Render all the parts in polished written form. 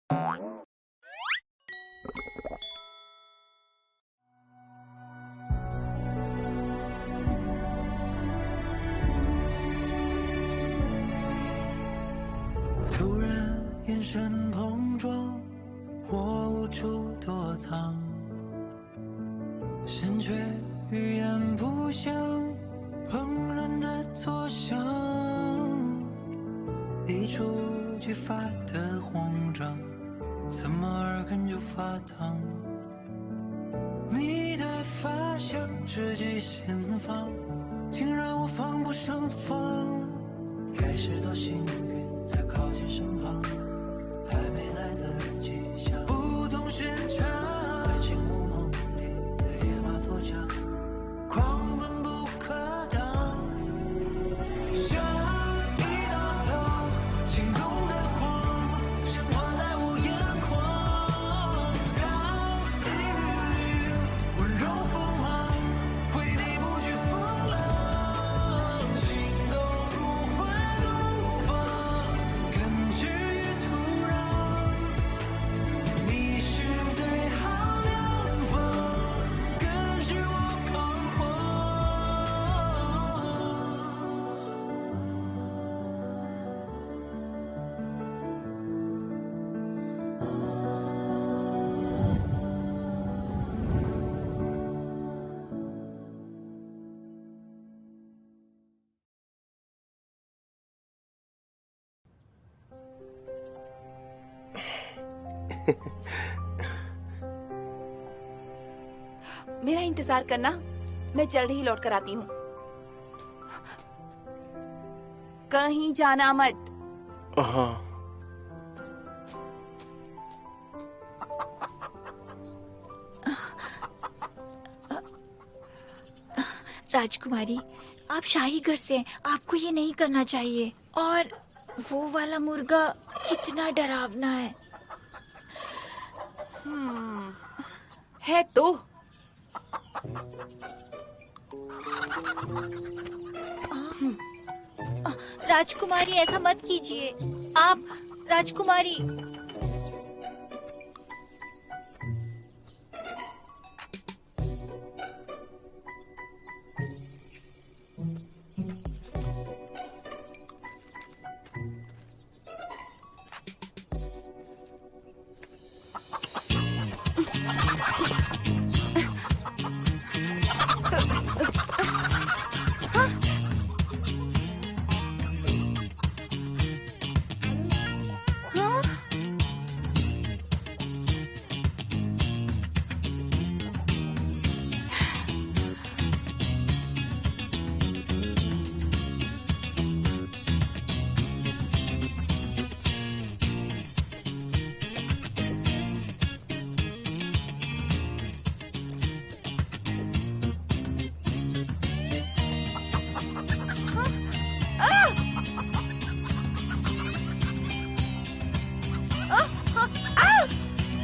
突然眼神碰撞，我无处躲藏，心却语言不详，砰然的作响，一触即发的慌张，怎么耳根就发烫？你的发香直击心房，竟让我防不胜防。开始多幸运，才靠近身旁，还没来得及想，不懂寻常，爱情如梦里的野马脱缰，狂奔不可当，像一道道惊动的光，升华在我眼眶，让一缕缕温柔锋芒为你不惧风浪，心动如花怒放，根植于土壤，你是最好良方，根据我彷徨。मेरा इंतजार करना, मैं जल्द ही लौट कर आती हूँ। कहीं जाना मत। हाँ। राजकुमारी, आप शाही घर से हैं, आपको ये नहीं करना चाहिए। और वो वाला मुर्गा कितना डरावना है। है तो राजकुमारी, ऐसा मत कीजिए। आप राजकुमारी।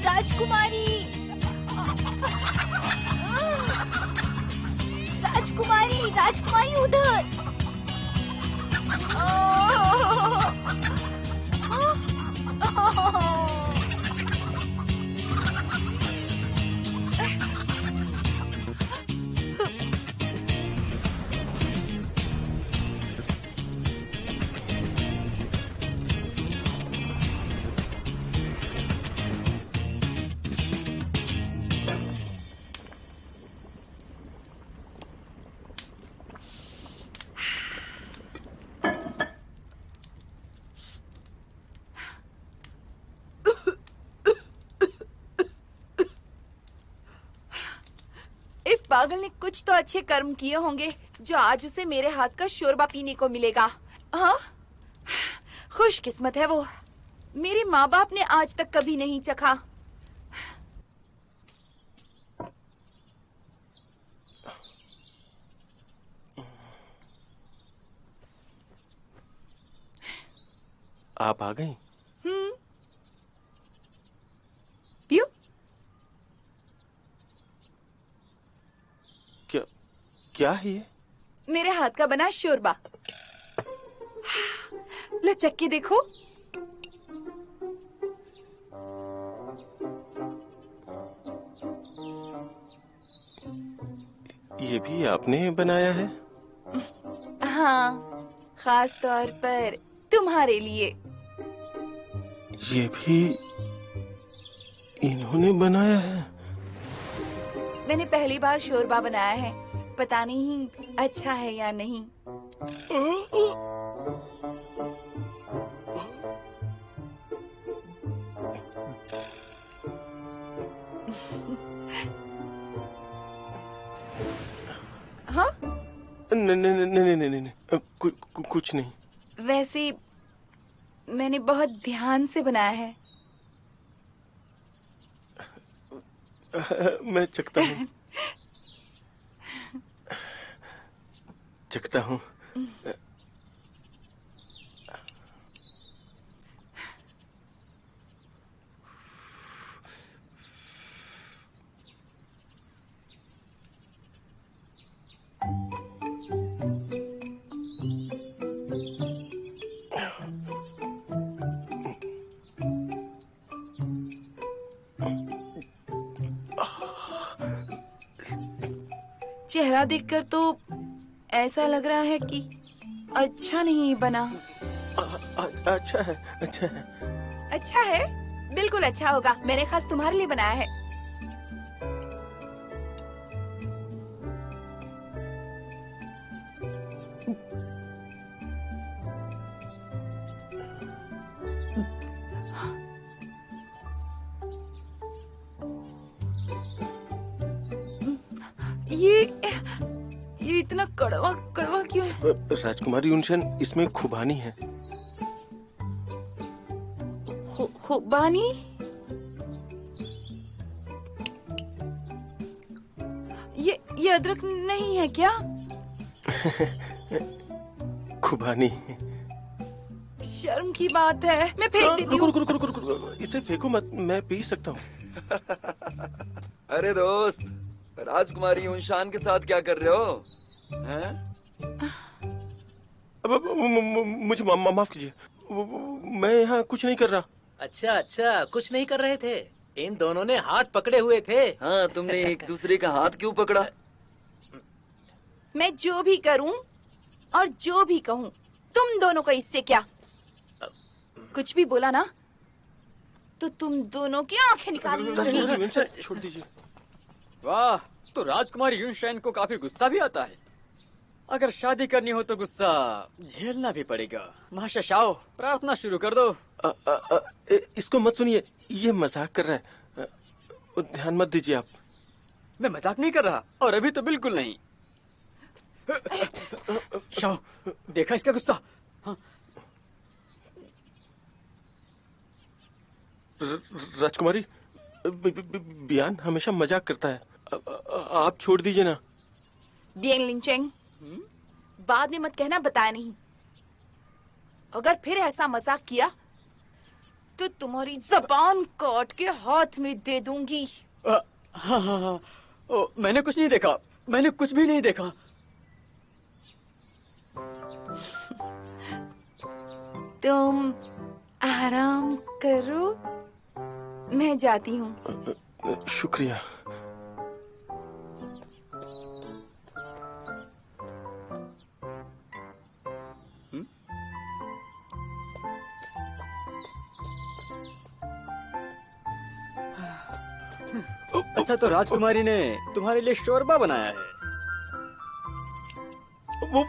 राजकुमारी, राजकुमारी, राजकुमारी उधर। पागल ने कुछ तो अच्छे कर्म किए होंगे जो आज उसे मेरे हाथ का शोरबा पीने को मिलेगा। हाँ, खुशकिस्मत है वो। मेरे माँ बाप ने आज तक कभी नहीं चखा। आप आ गई? पियो। क्या है ये? मेरे हाथ का बना शोरबा। लो चख के देखो। ये भी आपने बनाया है? हाँ, खास तौर पर तुम्हारे लिए। ये भी इन्होंने बनाया है? मैंने पहली बार शोरबा बनाया है, पता नहीं अच्छा है या नहीं। हाँ? नहीं नहीं नहीं नहीं नहीं, कुछ नहीं। वैसे मैंने बहुत ध्यान से बनाया है। मैं चखता हूँ। चखता हूँ। चेहरा देखकर तो ऐसा लग रहा है कि अच्छा नहीं बना। अच्छा है, अच्छा है। अच्छा है? बिल्कुल अच्छा होगा। मैंने खास तुम्हारे लिए बनाया है। ये इतना कड़वा कड़वा क्यों है? राजकुमारी युनशेन, इसमें खुबानी है। खुबानी? ये अदरक नहीं है क्या? खुबानी। शर्म की बात है, मैं फेंक देती हूँ। रुको, इसे फेंको मत, मैं पी सकता हूँ। अरे दोस्त, राजकुमारी युनशान के साथ क्या कर रहे हो? हैं? मुझे माफ कीजिए, मैं यहाँ कुछ नहीं कर रहा। अच्छा, कुछ नहीं कर रहे थे। इन दोनों ने हाथ पकड़े हुए थे। हाँ, तुमने एक दूसरे का हाथ क्यों पकड़ा? मैं जो भी करूं और जो भी कहूं, तुम दोनों को इससे क्या? कुछ भी बोला ना तो तुम दोनों की आंखें निकाल दूंगी। छोड़ दीजिए। वाह, तो राजकुमारी युनशेन को काफी गुस्सा भी आता है। अगर शादी करनी हो तो गुस्सा झेलना भी पड़ेगा। महाशय शाओ, प्रार्थना शुरू कर दो। इसको मत सुनिए, ये मजाक कर रहा है। ध्यान मत दीजिए आप। मैं मजाक नहीं कर रहा, और अभी तो बिल्कुल नहीं। शाओ, देखा इसका गुस्सा? हाँ। राजकुमारी, बियान हमेशा मजाक करता है। आप छोड़ दीजिए ना। बियन लिंचेंग, बाद में मत कहना बताया नहीं। अगर फिर ऐसा मजाक किया तो तुम्हारी जबान काट के हाथ में दे दूंगी। हाँ। मैंने कुछ नहीं देखा, मैंने कुछ भी नहीं देखा। तुम आराम करो, मैं जाती हूँ। शुक्रिया। अच्छा, तो राजकुमारी ने तुम्हारे लिए शोरबा बनाया है। वो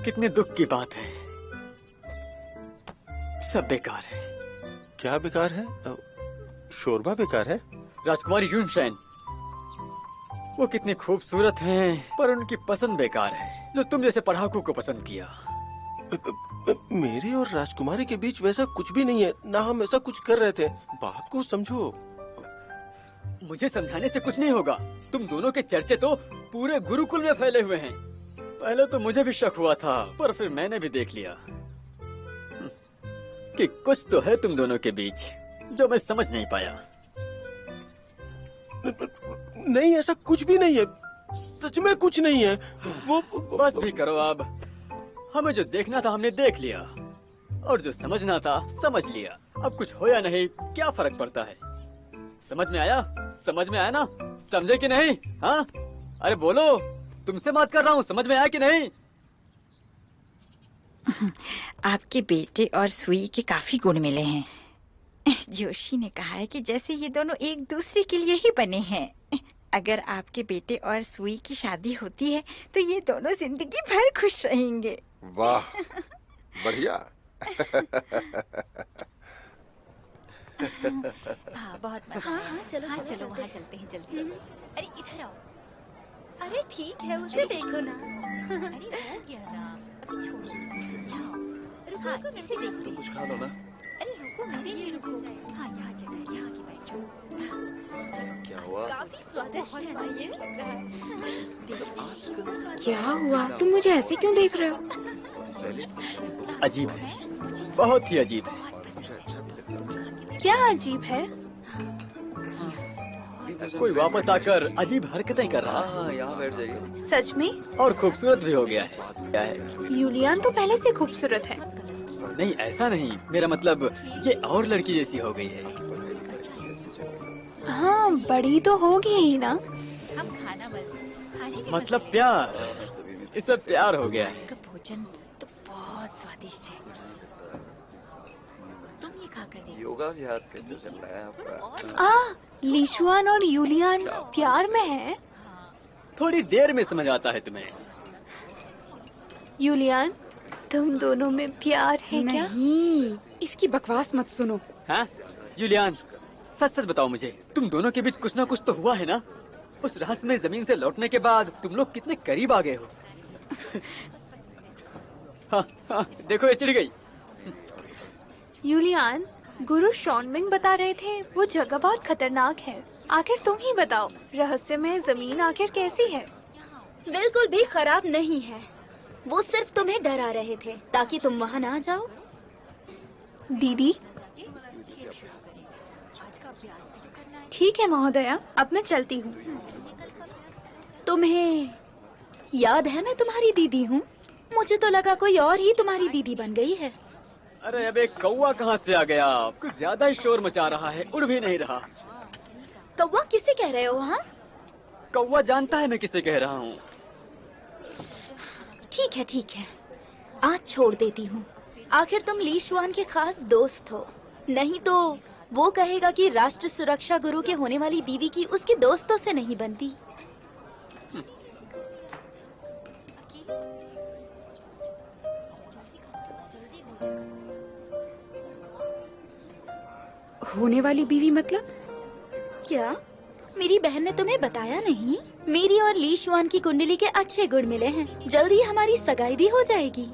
कितने दुख की बात है, सब बेकार है। क्या बेकार है? शोरबा बेकार है? राजकुमारी युनशेन, वो कितनी खूबसूरत हैं, पर उनकी पसंद बेकार है, जो तुम जैसे पढ़ाकू को पसंद किया। मेरे और राजकुमारी के बीच वैसा कुछ भी नहीं है, ना हम ऐसा कुछ कर रहे थे। बात को समझो। मुझे समझाने से कुछ नहीं होगा। तुम दोनों के चर्चे तो पूरे गुरुकुल में फैले हुए हैं। पहले तो मुझे भी शक हुआ था, पर फिर मैंने भी देख लिया कि कुछ तो है तुम दोनों के बीच, जो मैं समझ नहीं पाया। नहीं, ऐसा कुछ भी नहीं है, सच में कुछ नहीं है। वो बस भी करो अब। हमें जो देखना था हमने देख लिया, और जो समझना था समझ लिया। अब कुछ हो या नहीं क्या फर्क पड़ता है? समझ में आया? समझ में आया ना? समझे कि नहीं? हाँ, अरे बोलो, तुमसे बात कर रहा हूँ, समझ में आया कि नहीं? आपके बेटे और सुई के काफी गुण मिले हैं। जोशी ने कहा है कि जैसे ये दोनों एक दूसरे के लिए ही बने हैं। अगर आपके बेटे और सुई की शादी होती है तो ये दोनों जिंदगी भर खुश रहेंगे। वाह, बढ़िया। हाँ, बहुत मजा। हाँ, चलो वहाँ चलते हैं जल्दी। अरे इधर आओ। अरे ठीक है, उसे देखो ना। अरे हो गया ना, अभी छोड़ो। जाओ, हाँ, इसे देखते हैं। कुछ खा लो ना। अरे रुको, मेरे लिए रुको। हाँ, यहाँ जगह है, यहाँ की बैठो। क्या हुआ? काफी स्वादिष्ट है ना ये? क्या हुआ? तुम मुझे ऐसे क्यों देख रहे हो? अजीब है, बहुत ही अजीब है। क्या अजीब है? कोई वापस आकर अजीब हरकतें कर रहा है। हाँ, यहाँ बैठ जाइए। सच में? और खूबसूरत भी हो गया है। क्या है? यूलियान तो पहले से खूबसूरत है। नहीं, ऐसा नहीं, मेरा मतलब ये और लड़की जैसी हो गई है। हाँ, बड़ी तो होगी ही ना। हम खाना खाने के मतलब प्यार, इससे प्यार हो गया है। का भोजन तो बहुत स्वादिष्ट है। तुम ये खा कर देखो। योगाभ्यास कैसे चल रहा है आपका? लीशुआन और यूलियान प्यार में है। थोड़ी देर में समझ आता है तुम्हें। यूलियान, तुम दोनों में प्यार है क्या? नहीं, इसकी बकवास मत सुनो। हाँ, यूलियान, सच सच बताओ मुझे, तुम दोनों के बीच कुछ ना कुछ तो हुआ है ना? उस रहस्यमय जमीन से लौटने के बाद तुम लोग कितने करीब आ गए हो। हाँ, हाँ, देखो ये चिढ़ गई। यूलियान, गुरु शॉनमिंग बता रहे थे वो जगह बहुत खतरनाक है। आखिर तुम ही बताओ, रहस्यमय जमीन आखिर कैसी है? बिल्कुल भी खराब नहीं है। वो सिर्फ तुम्हें डरा रहे थे ताकि तुम वहाँ ना जाओ। दीदी, ठीक है महोदया, अब मैं चलती हूँ। तुम्हें याद है मैं तुम्हारी दीदी हूँ? मुझे तो लगा कोई और ही तुम्हारी दीदी बन गई है। अरे अबे कौवा कहाँ से आ गया? कुछ ज्यादा ही शोर मचा रहा है, उड़ भी नहीं रहा। कौवा किसे कह रहे हो? हाँ, कौवा जानता है मैं किसे कह रहा हूँ। ठीक है ठीक है, आज छोड़ देती हूँ। आखिर तुम ली शुआन के खास दोस्त हो, नहीं तो वो कहेगा कि राष्ट्र सुरक्षा गुरु के होने वाली बीवी की उसके दोस्तों से नहीं बनती। होने वाली बीवी मतलब? क्या मेरी बहन ने तुम्हें बताया नहीं? मेरी और ली शुआन की कुंडली के अच्छे गुण मिले हैं, जल्दी हमारी सगाई भी हो जाएगी।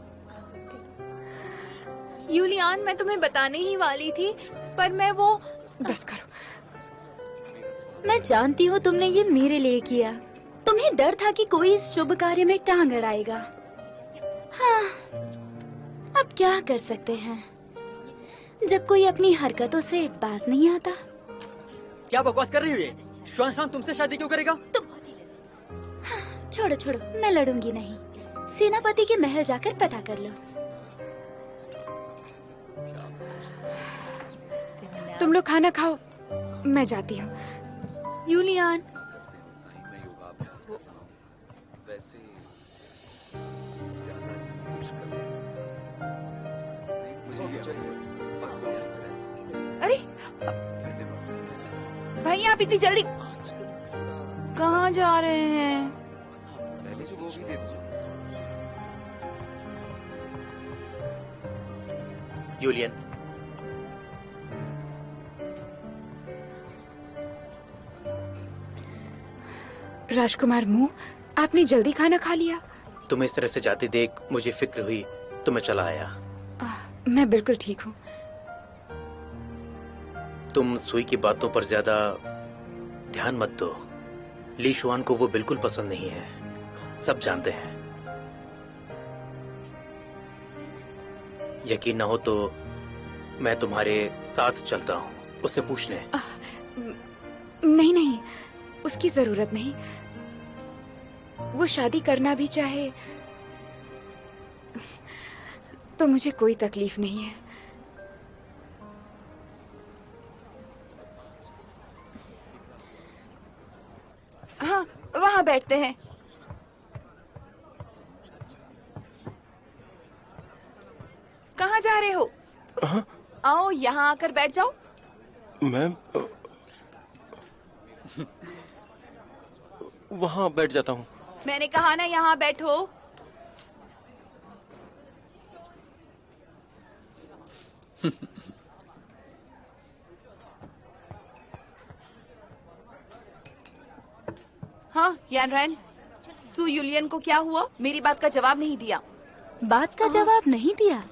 यूलियान, मैं तुम्हें बताने ही वाली थी, पर मैं वो... बस करो। मैं जानती हूँ तुमने ये मेरे लिए किया। तुम्हें डर था कि कोई इस शुभ कार्य में टांग अड़ाएगा। हाँ, अब क्या कर सकते हैं जब कोई अपनी हरकतों से बाज नहीं आता। क्या बकवास कर रही हो ये? श्वान श्वान तुमसे शादी क्यों करेगा? तुम हाँ, छोड़ो छोड़ो, मैं लड़ूंगी नहीं। सेनापति के महल जाकर पता कर लो। तुम लोग खाना खाओ, मैं जाती हूँ। यूलियान, अरे भाई, आप इतनी जल्दी कहाँ जा रहे हैं? यूलियन, राजकुमार मुंह, आपने जल्दी खाना खा लिया? तुम्हें इस तरह से जाते देख मुझे फिक्र हुई तो मैं चला आया। मैं बिल्कुल ठीक हूँ। तुम सुई की बातों पर ज्यादा ध्यान मत दो। ली शुआन को वो बिल्कुल पसंद नहीं है, सब जानते हैं। यकीन न हो तो मैं तुम्हारे साथ चलता हूँ, उससे पूछ ले। नहीं नहीं, उसकी जरूरत नहीं। वो शादी करना भी चाहे तो मुझे कोई तकलीफ नहीं है। हाँ, वहाँ बैठते हैं। कहाँ जा रहे हो? आओ यहाँ आकर बैठ जाओ। मैम, वहाँ बैठ जाता हूँ। मैंने कहा ना यहाँ बैठो। हाँ यान रैन, सू यूलियन को क्या हुआ? मेरी बात का जवाब नहीं दिया। बात का जवाब नहीं दिया?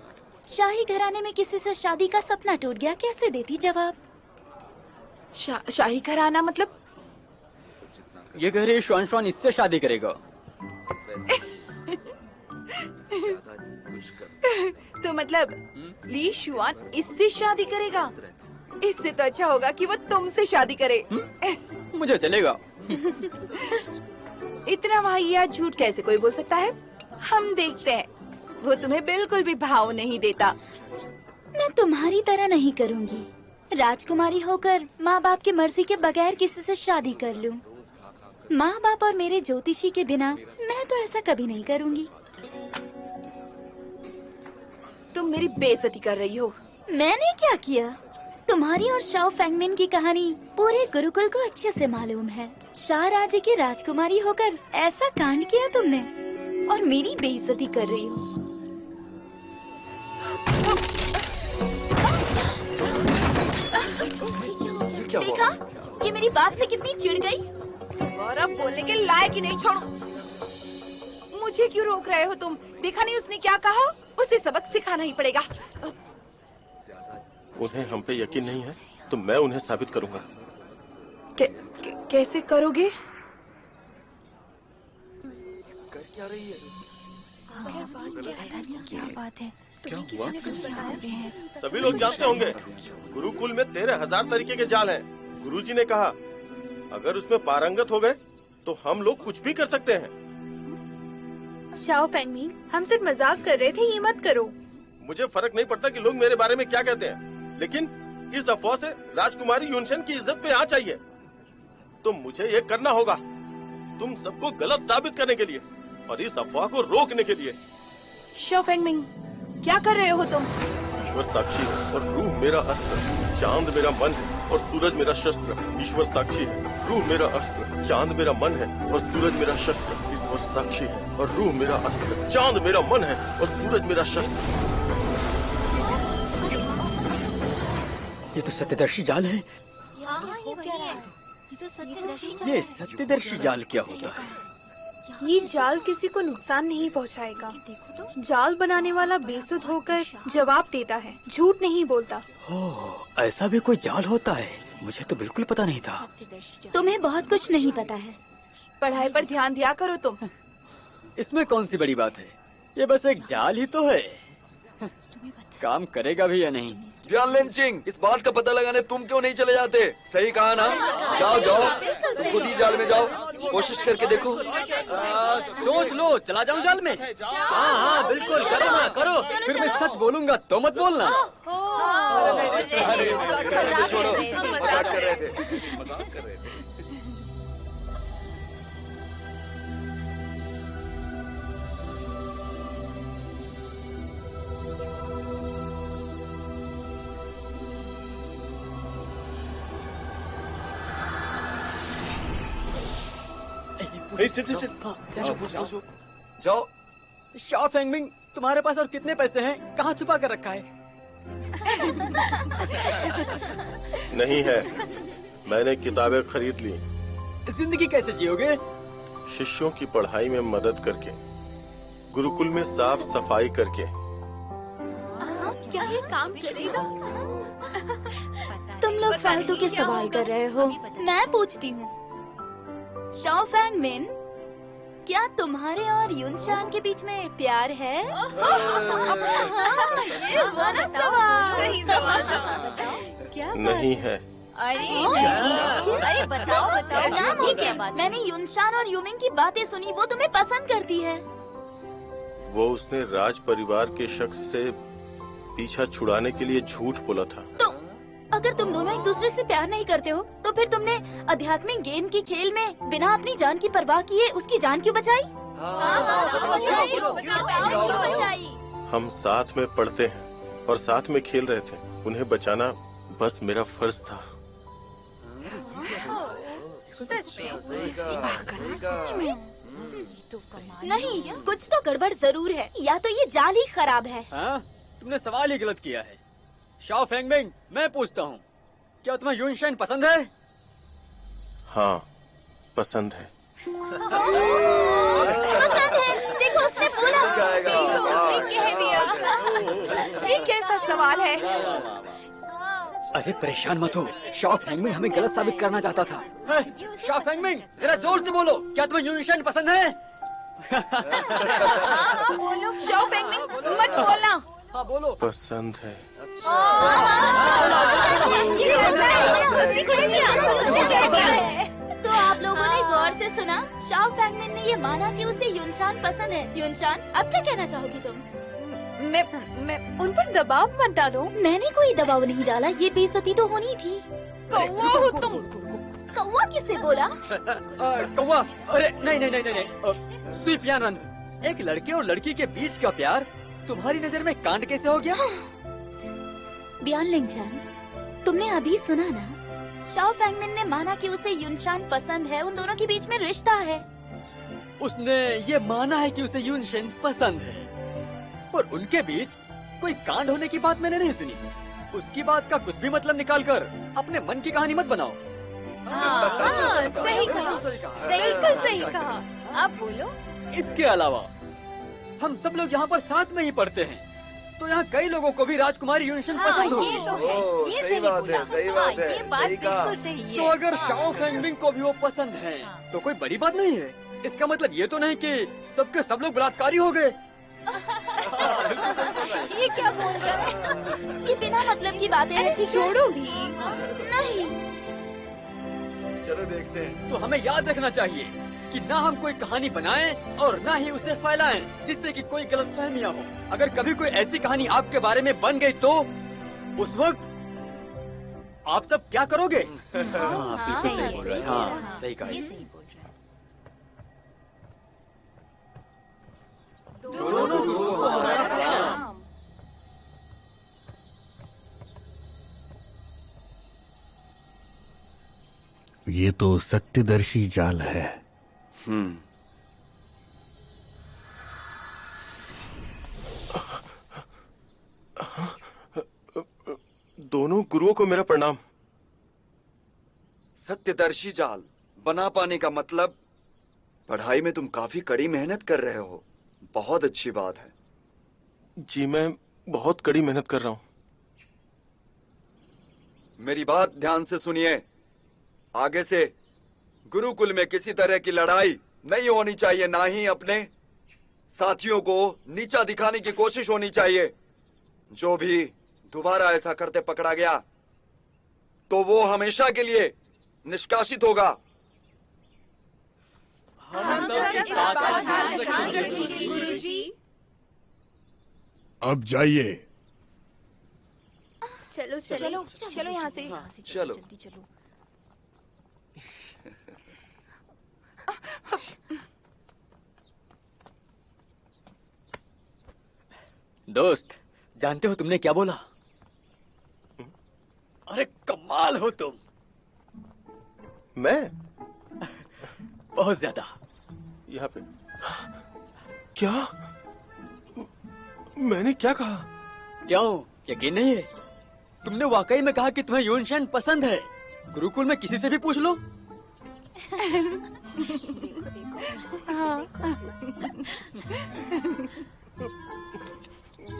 शाही घराने में किसी से शादी का सपना टूट गया, कैसे देती जवाब? शाही घराना मतलब? ये कह रही श्वान श्वान इससे शादी करेगा। तो मतलब ली शुआन इससे शादी करेगा? इससे तो अच्छा होगा कि वो तुमसे शादी करे। मुझे चलेगा। इतना वाहियात झूठ कैसे कोई बोल सकता है? हम देखते हैं। वो तुम्हें बिल्कुल भी भाव नहीं देता। मैं तुम्हारी तरह नहीं करूँगी। राजकुमारी होकर माँ बाप की मर्जी के बगैर किसी से शादी कर लूँ। माँ बाप और मेरे ज्योतिषी के बिना मैं तो ऐसा कभी नहीं करूँगी। तुम मेरी बेइज्जती कर रही हो। मैंने क्या किया? तुम्हारी और शाओ फेंगमिन की कहानी पूरे गुरुकुल को अच्छे से मालूम है। शाह राज्य की राजकुमारी होकर ऐसा कांड किया तुमने और मेरी बेइज्जती कर रही हो। देखा? ये मेरी बात से कितनी चिढ़ गई। दोबारा बोलने के लायक ही नहीं। छोड़ो। मुझे क्यों रोक रहे हो तुम? देखा नहीं उसने क्या कहा? उसे सबक सिखाना ही पड़ेगा। उन्हें हम पे यकीन नहीं है तो मैं उन्हें साबित करूंगा। कैसे करोगे? कर क्या रही है? क्या बात है? क्या हुआ? सभी लोग जानते होंगे गुरुकुल में 13,000 तरीके के जाल हैं। गुरुजी ने कहा अगर उसमें पारंगत हो गए तो हम लोग कुछ भी कर सकते हैं। शाओ फेंगमिन, हम सिर्फ मजाक कर रहे थे, ये मत करो। मुझे फर्क नहीं पड़ता कि लोग मेरे बारे में क्या कहते हैं, लेकिन इस अफवाह से राजकुमारी यूनशन की इज्जत पे आ चाहिए। तो मुझे ये करना होगा तुम सबको गलत साबित करने के लिए और इस अफवाह को रोकने के लिए। शाओ फेंगमिन, क्या कर रहे हो तुम? ईश्वर साक्षी है और रूह मेरा अस्त्र, चांद मेरा मन है और सूरज मेरा शस्त्र। ईश्वर साक्षी है, रूह मेरा अस्त्र, चांद मेरा मन है और सूरज मेरा शस्त्र। ईश्वर साक्षी है और रूह मेरा अस्त्र, चांद मेरा मन है और सूरज मेरा शस्त्र। ये तो सत्यदर्शी जाल है। ये सत्यदर्शी जाल क्या होता है? ये जाल किसी को नुकसान नहीं पहुंचाएगा। जाल बनाने वाला बेसुध होकर जवाब देता है, झूठ नहीं बोलता। ओह, ऐसा भी कोई जाल होता है? मुझे तो बिल्कुल पता नहीं था। तुम्हें बहुत कुछ नहीं पता है। पढ़ाई पर ध्यान दिया करो तुम। इसमें कौन सी बड़ी बात है? ये बस एक जाल ही तो है। काम करेगा भी या नहीं? व्यान लेनचिंग, इस बात का पता लगाने तुम क्यों नहीं चले जाते? सही कहा ना? जाओ जाओ, तुम खुद ही जाल में जाओ, कोशिश करके देखो। सोच लो, चला जाऊं जाल में? हाँ हाँ बिल्कुल, करो ना करो। फिर मैं सच बोलूंगा तो मत बोलना। अरे छोड़ो, मजाक कर रहे थे। जाओ। शाओ फेंगमिन, तुम्हारे पास और कितने पैसे हैं? कहाँ छुपा कर रखा है? नहीं है, मैंने किताबें खरीद ली। जिंदगी कैसे जियोगे? शिष्यों की पढ़ाई में मदद करके, गुरुकुल में साफ सफाई करके। क्या ये काम करेगा? तुम लोग फालतू के सवाल कर रहे हो। मैं पूछती हूँ, शाओ फेंगमिन, क्या तुम्हारे और यूनशान के बीच में प्यार है? ये वाला सवाल। सही सवाल क्या नहीं है। अरे बताओ बताओ। ठीक है, मैंने यूनशान और यूमिंग की बातें सुनी, वो तुम्हें पसंद करती है। वो उसने राज परिवार के शख्स से पीछा छुड़ाने के लिए झूठ बोला था। तो अगर तुम दोनों एक दूसरे से प्यार नहीं करते हो तो फिर तुमने आध्यात्मिक गेम की खेल में बिना अपनी जान की परवाह किए उसकी जान क्यों बचाई? बचाई। हम साथ में पढ़ते हैं और साथ में खेल रहे थे। उन्हें बचाना बस मेरा फर्ज था। नहीं, कुछ तो गड़बड़ जरूर है, या तो ये जाल ही खराब है। हाँ? तुमने सवाल ही गलत किया है। शाओ फेंगमिंग, मैं पूछता हूँ, क्या तुम्हें यूनशान पसंद है? हाँ, पसंद है। पसंद है। देखो उसने बोला। कह दिया। ये कैसा सवाल है? अरे परेशान मत हो, शाओ फेंगमिंग हमें गलत साबित करना चाहता था। शाओ फेंगमिंग, जरा जोर से बोलो, क्या तुम्हें यूनशान पसंद है? बोलो शाओ फेंगमिंग, मत बोलना। हाँ बोलो। पसंद है। तो आप लोगों ने गौर से सुना, शाओ फेंगमिन ने ये माना कि उसे यूनशान पसंद है। यूनशान, अब क्या कहना चाहोगी तुम? मैं उन पर दबाव मत डालो। मैंने कोई दबाव नहीं डाला, ये बेइज्जती तो होनी थी। कौवा हो तुम। कौवा किसे बोला? कौवा? अरे नहीं। सुई पियानन, एक लड़के और लड़की के बीच का प्यार तुम्हारी नजर में कांड कैसे हो गया? बियान लिंगचान, तुमने अभी सुना ना, शाओ फेंगमिन ने माना कि उसे यूनशान पसंद है, उन दोनों के बीच में रिश्ता है। उसने ये माना है कि उसे यूनशान पसंद है, पर उनके बीच कोई कांड होने की बात मैंने नहीं सुनी। उसकी बात का कुछ भी मतलब निकालकर अपने मन की कहानी मत बनाओ। सही कहा, बिल्कुल सही कहा। अब बोलो। इसके अलावा हम सब लोग यहाँ पर साथ में ही पढ़ते हैं, तो यहाँ कई लोगों को भी राजकुमारी यूनशान पसंद होगी। ये तो है, ये सही बात है, सही बात है, ये बात सही कहा। बिल्कुल सही है। तो अगर शाओ फेंगमिंग को भी वो पसंद है, तो कोई बड़ी बात नहीं है। इसका मतलब ये तो नहीं कि सबके सब लोग बलात्कारी हो गए। ये क्या बोल रहा है? ये बिना मतलब की बातें हैं। छोड़ो भी। नहीं, चलो देखते हैं। तो हमें याद रखना चाहिए कि ना हम कोई कहानी बनाएं और ना ही उसे फैलाएं जिससे कि कोई गलतफहमियां हो। अगर कभी कोई ऐसी कहानी आपके बारे में बन गई तो उस वक्त आप सब क्या करोगे? हाँ, बिल्कुल सही बोल रहे हैं। हाँ, सही कहा। दोनों गुरुओं को हमारा प्रणाम। ये तो सत्यदर्शी जाल है। दोनों गुरुओं को मेरा प्रणाम। सत्यदर्शी जाल बना पाने का मतलब, पढ़ाई में तुम काफी कड़ी मेहनत कर रहे हो। बहुत अच्छी बात है। जी मैं बहुत कड़ी मेहनत कर रहा हूँ। मेरी बात ध्यान से सुनिए। आगे से गुरुकुल में किसी तरह की लड़ाई नहीं होनी चाहिए, ना ही अपने साथियों को नीचा दिखाने की कोशिश होनी चाहिए। जो भी दोबारा ऐसा करते पकड़ा गया तो वो हमेशा के लिए निष्कासित होगा। हम सब इस बात का ध्यान रखेंगे गुरुजी। अब जाइए। चलो चलो चलो यहाँ से। चलो। जल्दी चलो। दोस्त, जानते हो तुमने क्या बोला? अरे कमाल हो तुम। मैं बहुत ज्यादा। यहाँ पे क्या? मैंने क्या कहा? क्यों, यकीन नहीं है? तुमने वाकई में कहा कि तुम्हें यूनशान पसंद है। गुरुकुल में किसी से भी पूछ लो।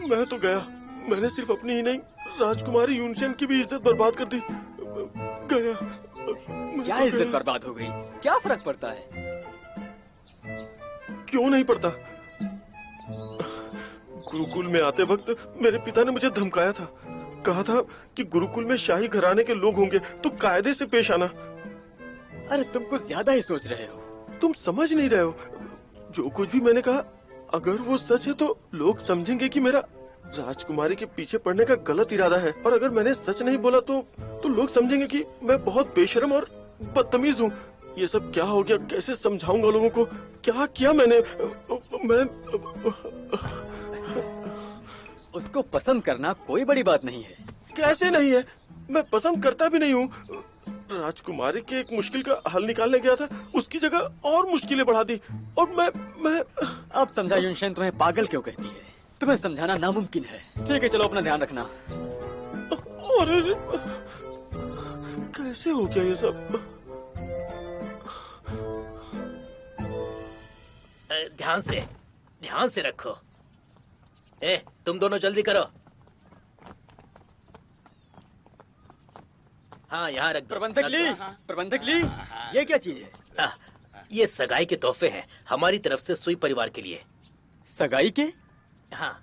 मैं तो गया। मैंने सिर्फ अपनी ही नहीं, राजकुमारी यूनशान की भी इज्जत बर्बाद कर दी। गया। क्या इज्जत बर्बाद हो गई? क्या फर्क पड़ता है? क्यों नहीं पड़ता? गुरुकुल में आते वक्त मेरे पिता ने मुझे धमकाया था। कहा था कि गुरुकुल में शाही घराने के लोग होंगे तो कायदे से पेश आना। अरे तुम कुछ ज्यादा ही सोच रहे हो। तुम समझ नहीं रहे हो। जो कुछ भी मैंने कहा अगर वो सच है तो लोग समझेंगे कि मेरा राजकुमारी के पीछे पड़ने का गलत इरादा है, और अगर मैंने सच नहीं बोला तो लोग समझेंगे कि मैं बहुत बेशर्म और बदतमीज हूँ। ये सब क्या हो गया? कैसे समझाऊंगा लोगों को? क्या किया मैंने? मैं उसको पसंद करना कोई बड़ी बात नहीं है। कैसे नहीं है? मैं पसंद करता भी नहीं हूँ। राजकुमारी के एक मुश्किल का हल निकालने गया था, उसकी जगह और मुश्किलें बढ़ा दी। और मैं अब समझा युनशेन तुम्हें पागल क्यों कहती है। तुम्हें समझाना नामुमकिन है। ठीक है, चलो अपना ध्यान रखना। अरे कैसे हो गया ये सब? ध्यान से रखो। तुम दोनों जल्दी करो। हाँ, यहाँ रख दो। प्रबंधक ली, ये क्या चीज है? ये सगाई के तोहफे हैं हमारी तरफ से सुई परिवार के लिए। सगाई के? हाँ।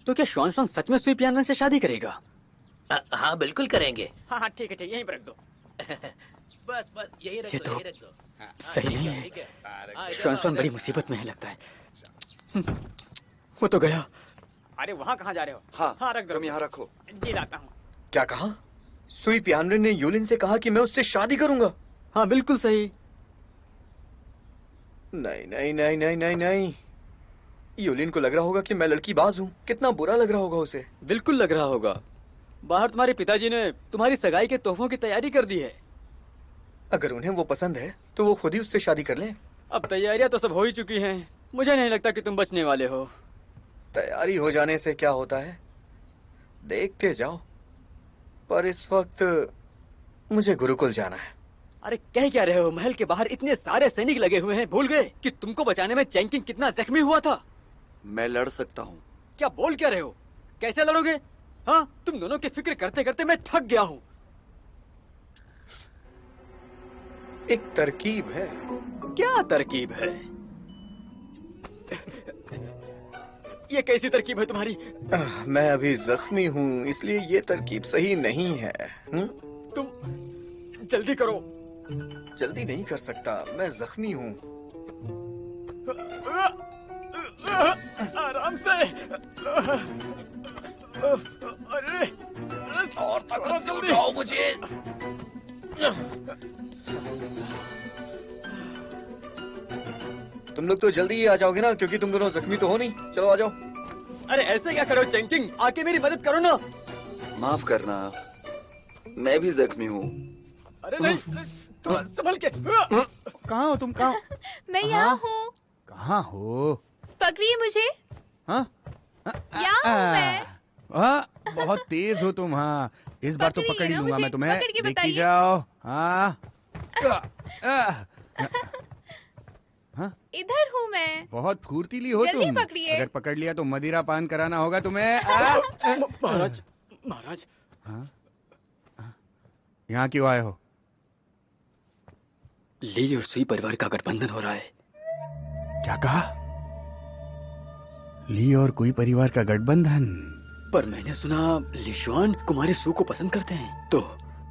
तो क्या शॉन सच में सुई पियानो से शादी करेगा? हाँ, बिल्कुल करेंगे। हाँ, ठीक है, यहीं पर रख दो। बस यही रख दो, यही रख दो। सही नहीं है। शॉन बड़ी मुसीबत में है लगता है। वो तो गया। अरे वहाँ कहाँ जा रहे हो? हाँ, रख दो। तुम यहाँ रखो। जी लाता हूँ। क्या कहा? सुई पियानो ने यूलिन से कहा कि मैं उससे शादी करूंगा? हाँ, बिल्कुल सही। नहीं। यूलिन को लग रहा होगा कि मैं लड़कीबाज हूँ। कितना बुरा लग रहा होगा उसे। बिल्कुल लग रहा होगा। बाहर तुम्हारे पिताजी ने तुम्हारी सगाई के तोहफों की तैयारी कर दी है। अगर उन्हें वो पसंद है तो वो खुद ही उससे शादी कर लें। अब तैयारियां तो सब हो ही चुकी हैं। मुझे नहीं लगता कि तुम बचने वाले हो। तैयारी हो जाने से क्या होता है, देखते जाओ। पर इस वक्त मुझे गुरुकुल जाना है। अरे कह क्या रहे हो? महल के बाहर इतने सारे सैनिक लगे हुए हैं। भूल गए कि तुमको बचाने में चैंकिंग कितना जख्मी हुआ था? मैं लड़ सकता हूँ। क्या बोल क्या रहे हो? कैसे लड़ोगे? हाँ, तुम दोनों की फिक्र करते करते मैं थक गया हूँ। एक तरकीब है। क्या तरकीब है? ये कैसी तरकीब है तुम्हारी? मैं अभी जख्मी हूँ, इसलिए ये तरकीब सही नहीं है। तुम जल्दी करो। जल्दी नहीं कर सकता, मैं जख्मी हूँ। आराम से। अरे और ताकत से उठाओ मुझे। तुम लोग तो जल्दी ही आ जाओगे ना, क्योंकि तुम दोनों जख्मी तो हो नहीं। चलो आ जाओ। अरे ऐसे क्या करो चैंकिंग, आके मेरी मदद करो ना। माफ करना, मैं भी जख्मी हूँ। अरे नहीं, थोड़ा संभल के। कहाँ हो तुम? कहाँ? मैं यहाँ हूँ। कहाँ हो? पकड़िए मुझे। हाँ? यहाँ हूँ मैं। बहुत तेज हो तुम। हाँ, इस बार तो पकड़ ही लूंगा मैं तुम्हें। पकड़ के देखती बताइए। जाओ। हाँ। इधर हूँ मैं। बहुत फुर्तीली हो जल्दी तुम। पकड़िए। अगर पकड़ लिया तो मदिरा पान कराना होगा तुम्हें। महाराज। हाँ? यहाँ क्यों आए हो? ली और सुई परिवार का गठबंधन हो रहा है। क्या कहा? ली और कोई परिवार का गठबंधन? पर मैंने सुना लिशुआन कुमारी सू को पसंद करते हैं, तो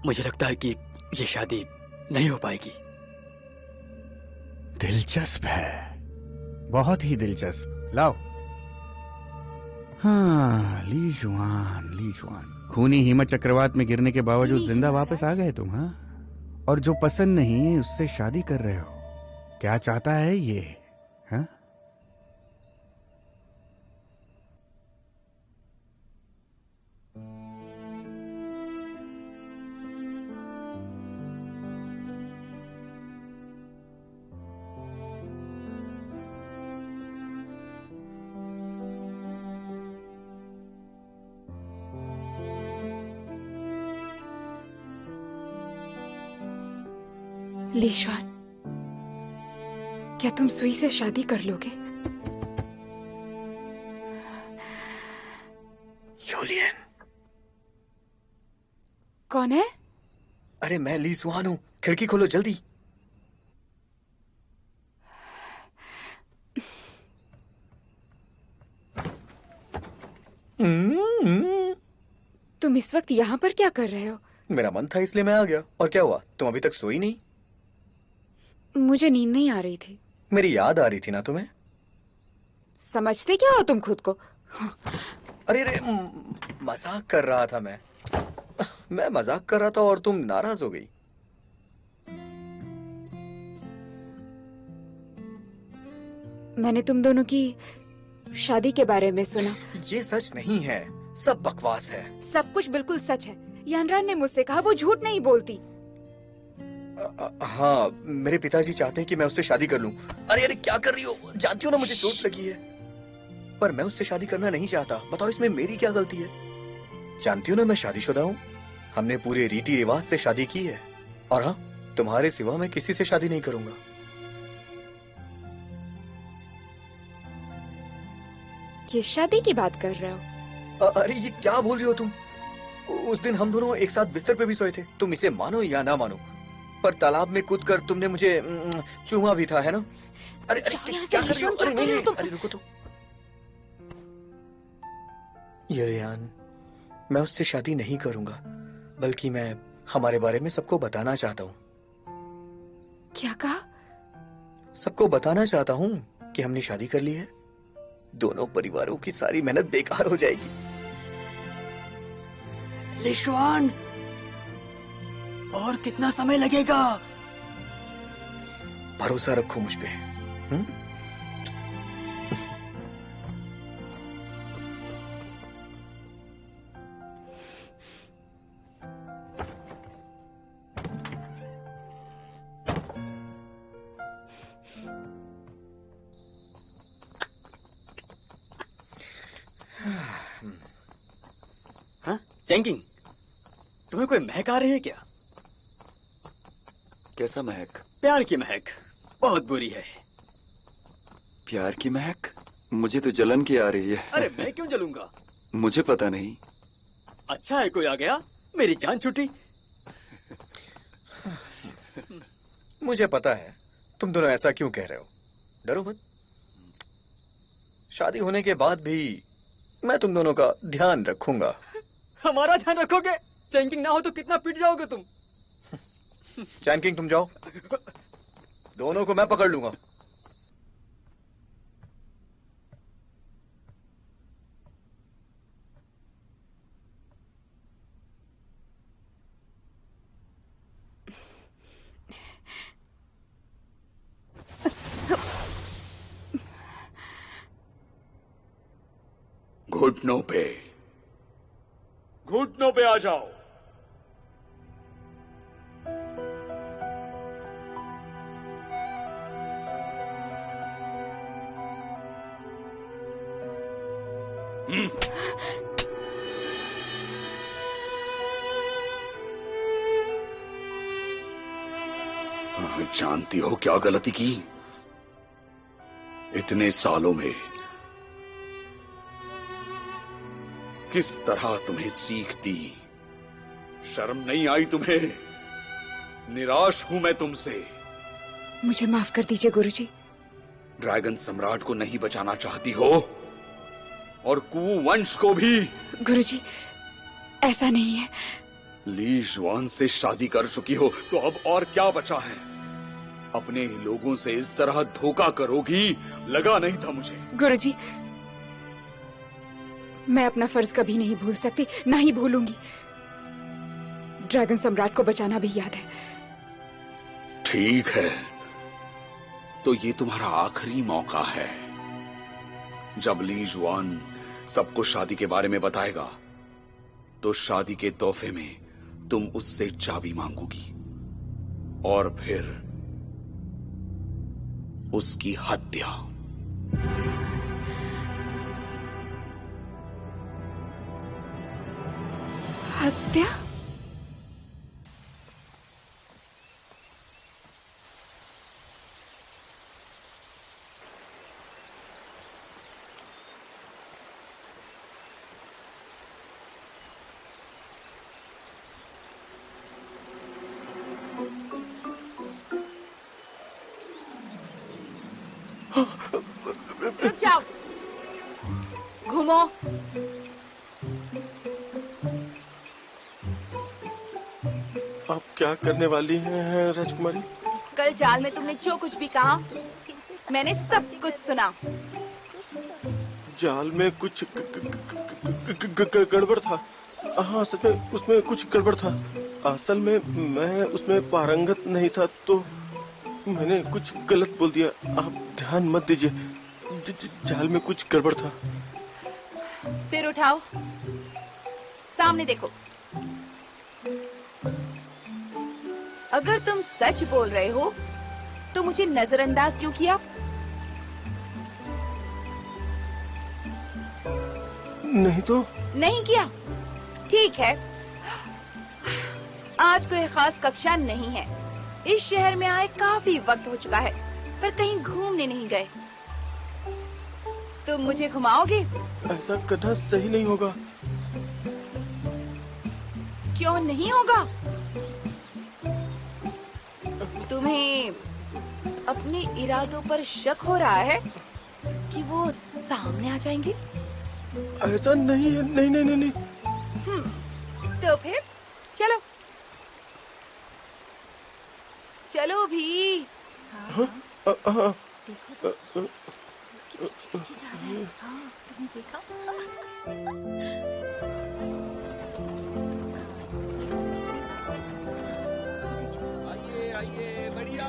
मुझे लगता है कि ये शादी नहीं हो पाएगी। दिलचस्प है, बहुत ही दिलचस्प। लाओ। हाँ, ली जुआन। खूनी हिमत चक्रवात में गिरने के बावजूद जिंदा वापस आ गए तुम। हाँ, और जो पसंद नहीं उससे शादी कर रहे हो। क्या चाहता है ये? हाँ? लीशुआन, क्या तुम सुई से शादी कर लोगे? यूलियन। कौन है? अरे मैं ली सुहान हूँ। खिड़की खोलो जल्दी। तुम इस वक्त यहाँ पर क्या कर रहे हो? मेरा मन था इसलिए मैं आ गया। और क्या हुआ, तुम अभी तक सोई नहीं? मुझे नींद नहीं आ रही थी। मेरी याद आ रही थी ना तुम्हें? समझते क्या हो तुम खुद को? अरे मजाक कर रहा था मैं मजाक कर रहा था और तुम नाराज हो गई। मैंने तुम दोनों की शादी के बारे में सुना। ये सच नहीं है, सब बकवास है। सब कुछ बिल्कुल सच है। यानरान ने मुझसे कहा वो झूठ नहीं बोलती। हाँ, मेरे पिताजी चाहते हैं कि मैं उससे शादी कर लूं। अरे क्या कर रही हो? जानती हो ना मुझे चोट लगी है। पर मैं उससे शादी करना नहीं चाहता। बताओ इसमें मेरी क्या गलती है? जानती हो ना मैं शादीशुदा हूँ। हमने पूरे रीति रिवाज से शादी की है। और हाँ, तुम्हारे सिवा मैं किसी से शादी नहीं करूंगा। किस शादी की बात कर रहे हो? अरे ये क्या बोल रही हो तुम? उस दिन हम दोनों एक साथ बिस्तर पे भी सोए थे। तुम इसे मानो या ना मानो, पर तालाब में कूदकर तुमने मुझे चूमा भी था, है ना? अरे क्या कर रही हो? अरे नहीं, अरे रुको तो। यरियान, मैं उससे शादी नहीं करूंगा, बल्कि मैं हमारे बारे में सबको बताना चाहता हूँ। क्या कहा? सबको बताना चाहता हूँ कि हमने शादी कर ली है। दोनों परिवारों की सारी मेहनत बेकार हो जाएगी। लिशवान, और कितना समय लगेगा? भरोसा रखो मुझ पे। हाँ, चैंकिंग, तुम्हें कोई महक आ रही है क्या? कैसा महक? प्यार की महक, बहुत बुरी है। प्यार की महक? मुझे तो जलन की आ रही है। अरे मैं क्यों जलूंगा? मुझे पता नहीं। अच्छा है कोई आ गया, मेरी जान छूटी। मुझे पता है तुम दोनों ऐसा क्यों कह रहे हो। डरो मत। शादी होने के बाद भी मैं तुम दोनों का ध्यान रखूंगा। हमारा ध्यान रखोगे? चैंकिंग ना हो तो कितना पिट जाओगे तुम। चैंकिंग तुम जाओ, दोनों को मैं पकड़ लूंगा। घुटनों पे आ जाओ। जानती हो क्या गलती की? इतने सालों में किस तरह तुम्हें सीख दी। शर्म नहीं आई तुम्हें? निराश हूं मैं तुमसे। मुझे माफ कर दीजिए गुरुजी। ड्रैगन सम्राट को नहीं बचाना चाहती हो, और कुवंश को भी। गुरुजी, ऐसा नहीं है। ली जुआन से शादी कर चुकी हो तो अब और क्या बचा है? अपने ही लोगों से इस तरह धोखा करोगी, लगा नहीं था मुझे। गुरुजी, मैं अपना फर्ज कभी नहीं भूल सकती, ना ही भूलूंगी। ड्रैगन सम्राट को बचाना भी याद है। ठीक है, तो ये तुम्हारा आखिरी मौका है। जब ली जुआन सबको शादी के बारे में बताएगा, तो शादी के तोहफे में तुम उससे चाबी मांगोगी और फिर उसकी हत्या। हत्या? रुक जाओ, घूमो। आप क्या करने वाली हैं राजकुमारी? कल जाल में तुमने जो कुछ भी कहा, मैंने सब कुछ सुना। जाल में कुछ गड़बड़ था। हाँ, सच में उसमें कुछ गड़बड़ था। असल में मैं उसमें पारंगत नहीं था, तो मैंने कुछ गलत बोल दिया। आप ध्यान मत दीजिए। जाल में कुछ गड़बड़ था। सिर उठाओ, सामने देखो। अगर तुम सच बोल रहे हो तो मुझे नजरअंदाज क्यों किया? नहीं तो नहीं किया। ठीक है, आज कोई खास कक्षा नहीं है। इस शहर में आए काफी वक्त हो चुका है, पर कहीं घूमने नहीं गए। तुम मुझे घुमाओगे? ऐसा कदा सही नहीं होगा। क्यों नहीं होगा? तुम्हें अपने इरादों पर शक हो रहा है कि वो सामने आ जाएंगे? ऐसा नहीं है। नहीं नहीं नहीं, नहीं। तो फिर चलो चलो भी। हाँ? हाँ। तुमने देखा?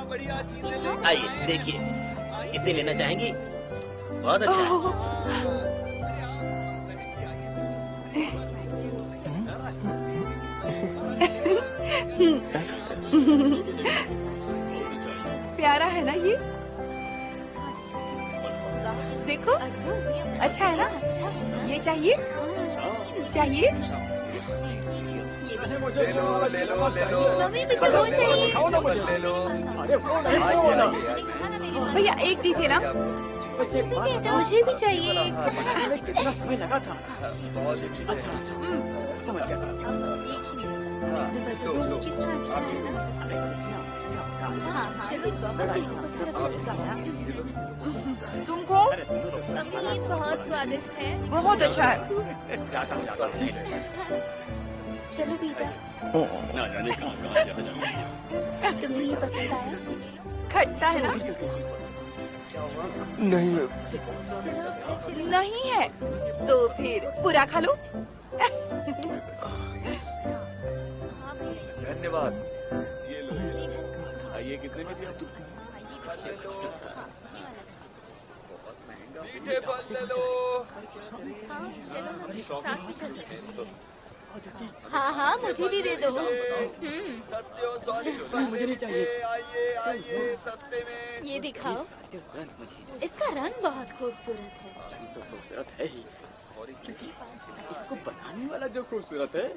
बढ़िया चीजें। आइए देखिए, इसे लेना चाहेंगी? बहुत अच्छा है। प्यारा है ना ये? देखो, अच्छा है ना? ये चाहिए? चाहिए? ले लो ले लो ले लो। मम्मी मुझे वो चाहिए। ले लो। भैया एक दीजिए ना। मुझे भी चाहिए। कितना समय लगा था। बहुत अच्छा, समझ गया। तुमको? मम्मी ये बहुत स्वादिष्ट है। बहुत अच्छा है। चलो बेटा। ना जाने कहाँ चला जाऊँ। तुम्हें ये पसंद आया? खट्टा है ना? नहीं नहीं है तो फिर पूरा खा लो। धन्यवाद। ये कितने में दिया? मीठे फल ले लो। हाँ हाँ, मुझे भी दे दो। सस्ते और स्वादिष्ट फल मुझे नहीं चाहिए। आइए आइए सस्ते में। ये दिखाओ। इसका रंग बहुत खूबसूरत है। रंग तो खूबसूरत है ही, क्योंकि इसको बनाने वाला जो खूबसूरत है।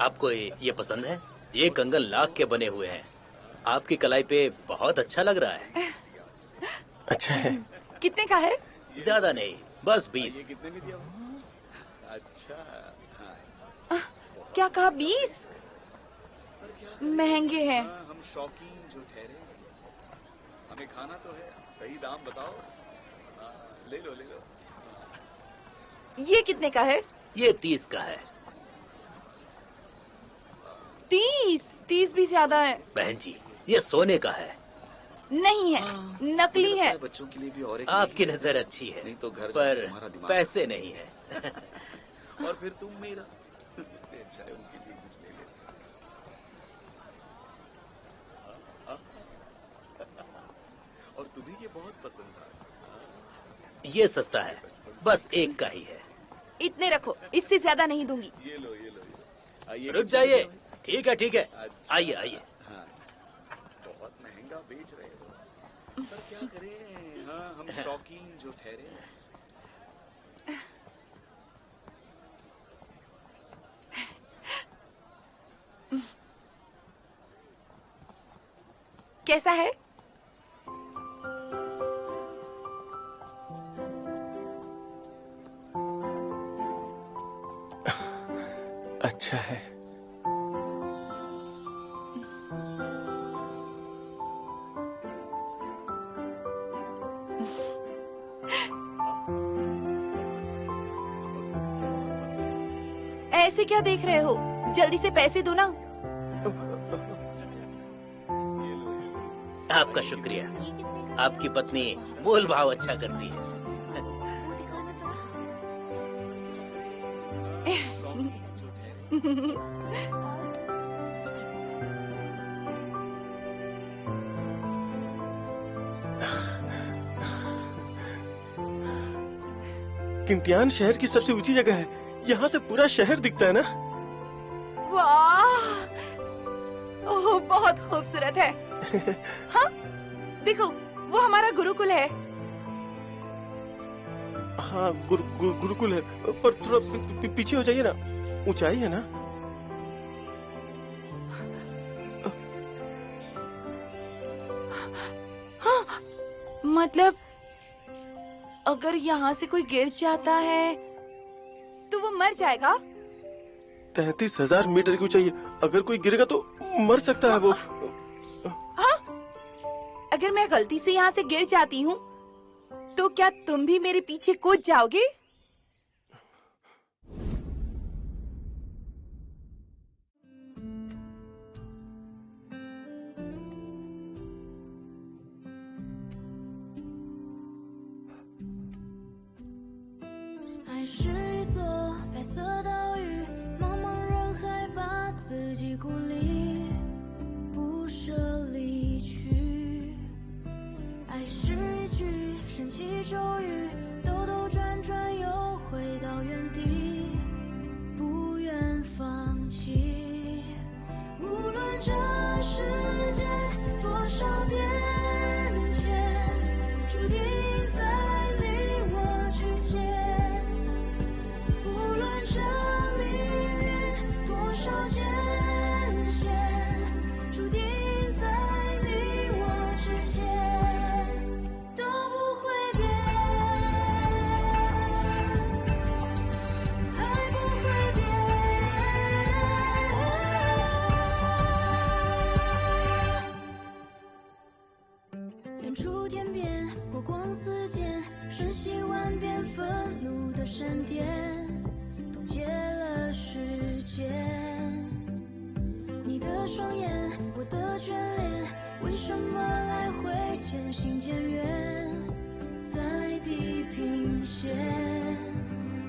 आपको ये पसंद है? ये कंगन लाख के बने हुए हैं। आपकी कलाई पे बहुत अच्छा लग रहा है। अच्छा है। कितने का है? ज्यादा नहीं, बस 20। कितने में दिया? अच्छा। क्या कहा? 20? महंगे हैं। हम शौकीन जो ठहरे, हमें खाना तो है। सही दाम बताओ। ले लो ले लो। ये कितने का है? ये 30 का है। 30? 30 भी ज्यादा है। बहन जी, ये सोने का है। नहीं है, नकली है। बच्चों के लिए भी और एक आपकी नजर अच्छी है, नहीं तो घर पर तुम्हारा दिमाग पैसे नहीं है। और फिर तुम मेरा इससे अच्छा है उनके लिए कुछ ले ले। और तुम्हें ये बहुत पसंद था। ये सस्ता है, बस एक का ही है। इतने रखो, इससे ज्यादा नहीं दूंगी। ये लो ये लो आइए। रुक जाइए। ठीक है ठीक है, आइए आइए। हाँ, बहुत महंगा बेच रहे हो, पर क्या करें। हाँ, हम शौकीन जो ठहरे। कैसा है? अच्छा है। ऐसे क्या देख रहे हो? जल्दी से पैसे दो ना। आपका शुक्रिया। आपकी पत्नी मोल भाव अच्छा करती है। किंटियान शहर की सबसे ऊंची जगह है। यहाँ से पूरा शहर दिखता है ना। वाह, ओह बहुत खूबसूरत है। हाँ, देखो वो हमारा गुरुकुल है। हाँ, गुरुकुल है, पर थोड़ा पीछे हो जाइए ना। ऊंचाई है ना। हाँ, मतलब अगर यहाँ से कोई गिर जाता है तो वो मर जाएगा। 33,000 मीटर की ऊंचाई है। अगर कोई गिरेगा तो मर सकता है वो। हाँ, अगर मैं गलती से यहाँ से गिर जाती हूँ तो क्या तुम भी मेरे पीछे कूद जाओगे?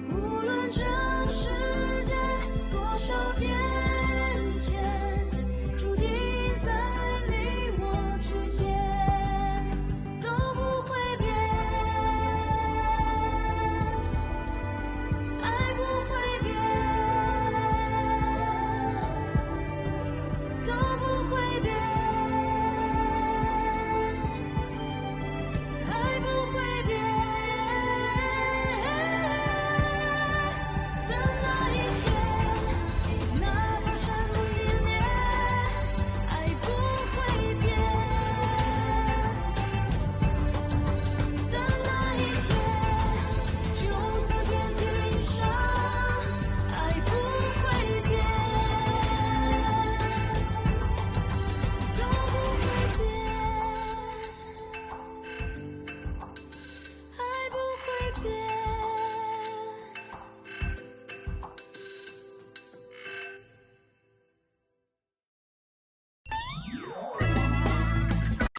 无论这世